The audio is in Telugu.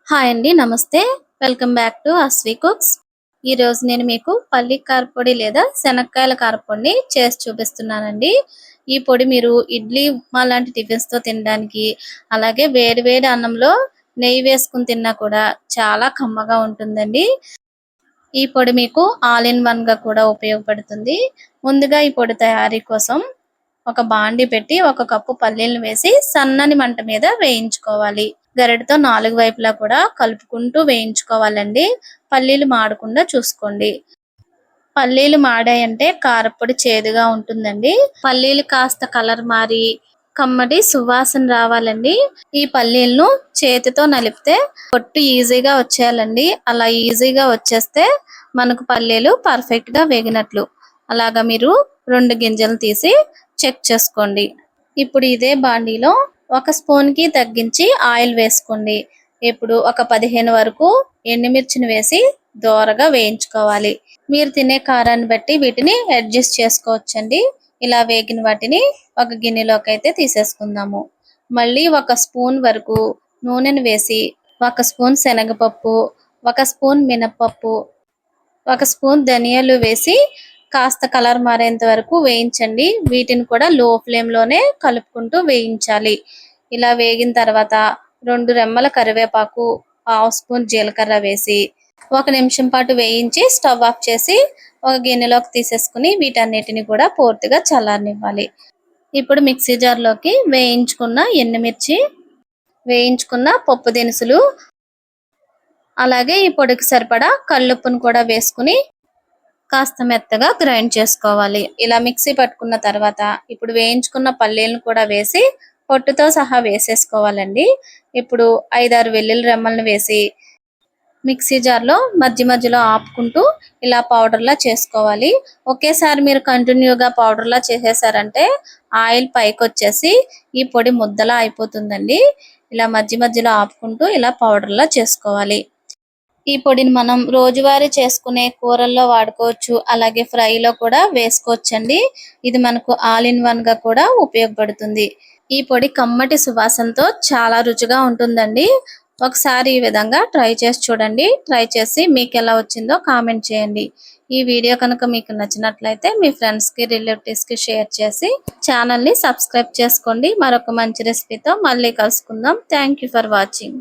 హాయ్ అండి. నమస్తే. Welcome back to Aswi cooks. ఈరోజు నేను మీకు పల్లి కారపొడి లేదా శనక్కాయల కారపొడిని చేసి చూపిస్తున్నానండి. ఈ పొడి మీరు ఇడ్లీ, ఉప్మా లాంటి టిఫిన్స్‌తో తినడానికి, అలాగే వేడి వేడి అన్నంలో నెయ్యి వేసుకొని తిన్నా కూడా చాలా కమ్మగా ఉంటుందండి. ఈ పొడి మీకు ఆల్ ఇన్ వన్‌గా కూడా ఉపయోగపడుతుంది. ముందుగా ఈ పొడి తయారీ కోసం ఒక బాండీ పెట్టి ఒక కప్పు పల్లీలను వేసి సన్నని మంట మీద వేయించుకోవాలి. గరిటతో 4 వైపులా కూడా కలుపుకుంటూ వేయించుకోవాలండి. పల్లీలు మాడకుండా చూసుకోండి. పల్లీలు మాడాయంటే కారప్పొడి చేదుగా ఉంటుందండి. పల్లీలు కాస్త కలర్ మారి కమ్మటి సువాసన రావాలండి. ఈ పల్లీలను చేతితో నలిపితే పొట్టు ఈజీగా వచ్చేయాలండి. అలా ఈజీగా వచ్చేస్తే మనకు పల్లీలు పర్ఫెక్ట్ గా వేగినట్లు. అలాగా మీరు 2 గింజలు తీసి చెక్ చేసుకోండి. ఇప్పుడు ఇదే బాండీలో ఒక స్పూన్ కి తగ్గించి ఆయిల్ వేసుకోండి. ఇప్పుడు ఒక 15 వరకు ఎండుమిర్చిని వేసి దోరగా వేయించుకోవాలి. మీరు తినే కారాన్ని బట్టి వీటిని అడ్జస్ట్ చేసుకోవచ్చండి. ఇలా వేగిన వాటిని ఒక గిన్నెలోకి అయితే తీసేసుకుందాము. మళ్ళీ ఒక స్పూన్ వరకు నూనెను వేసి, ఒక స్పూన్ శనగపప్పు, ఒక స్పూన్ మినపప్పు, ఒక స్పూన్ ధనియాలు వేసి కాస్త కలర్ మారేంత వరకు వేయించండి. వీటిని కూడా లో ఫ్లేమ్ లోనే కలుపుకుంటూ వేయించాలి. ఇలా వేగిన తర్వాత 2 రెమ్మల కరివేపాకు, హాఫ్ స్పూన్ జీలకర్ర వేసి 1 నిమిషం పాటు వేయించి స్టవ్ ఆఫ్ చేసి ఒక గిన్నెలోకి తీసేసుకుని వీటన్నిటిని కూడా పూర్తిగా చల్లారనివ్వాలి. ఇప్పుడు మిక్సీ జార్లోకి వేయించుకున్న ఎండుమిర్చి, వేయించుకున్న పప్పు దినుసులు, అలాగే ఈ పొడికి సరిపడా కల్లుప్పును కూడా వేసుకుని కాస్త మెత్తగా గ్రైండ్ చేసుకోవాలి. ఇలా మిక్సీ పట్టుకున్న తర్వాత ఇప్పుడు వేయించుకున్న పల్లీలను కూడా వేసి పొట్టుతో సహా వేసేసుకోవాలండి. ఇప్పుడు 5-6 వెల్లుల్లి రెమ్మలను వేసి మిక్సీ జార్లో మధ్య మధ్యలో ఆపుకుంటూ ఇలా పౌడర్లా చేసుకోవాలి. ఒకేసారి మీరు కంటిన్యూగా పౌడర్లా చేసేసారంటే ఆయిల్ పైకి వచ్చేసి ఈ పొడి ముద్దలా అయిపోతుందండి. ఇలా మధ్య మధ్యలో ఆపుకుంటూ ఇలా పౌడర్లా చేసుకోవాలి. ఈ పొడిని మనం రోజువారీ చేసుకునే కూరల్లో వాడుకోవచ్చు. అలాగే ఫ్రైలో కూడా వేసుకోవచ్చండి. ఇది మనకు ఆల్ ఇన్ వన్ గా కూడా ఉపయోగపడుతుంది. ఈ పొడి కమ్మటి సువాసనతో చాలా రుచిగా ఉంటుందండి. ఒకసారి ఈ విధంగా ట్రై చేసి చూడండి. ట్రై చేసి మీకు ఎలా వచ్చిందో కామెంట్ చేయండి. ఈ వీడియో కనుక మీకు నచ్చినట్లయితే మీ ఫ్రెండ్స్ కి, రిలేటివ్స్ కి షేర్ చేసి ఛానల్ ని సబ్స్క్రైబ్ చేసుకోండి. మరొక మంచి రెసిపీతో మళ్ళీ కలుసుకుందాం. Thank you for watching.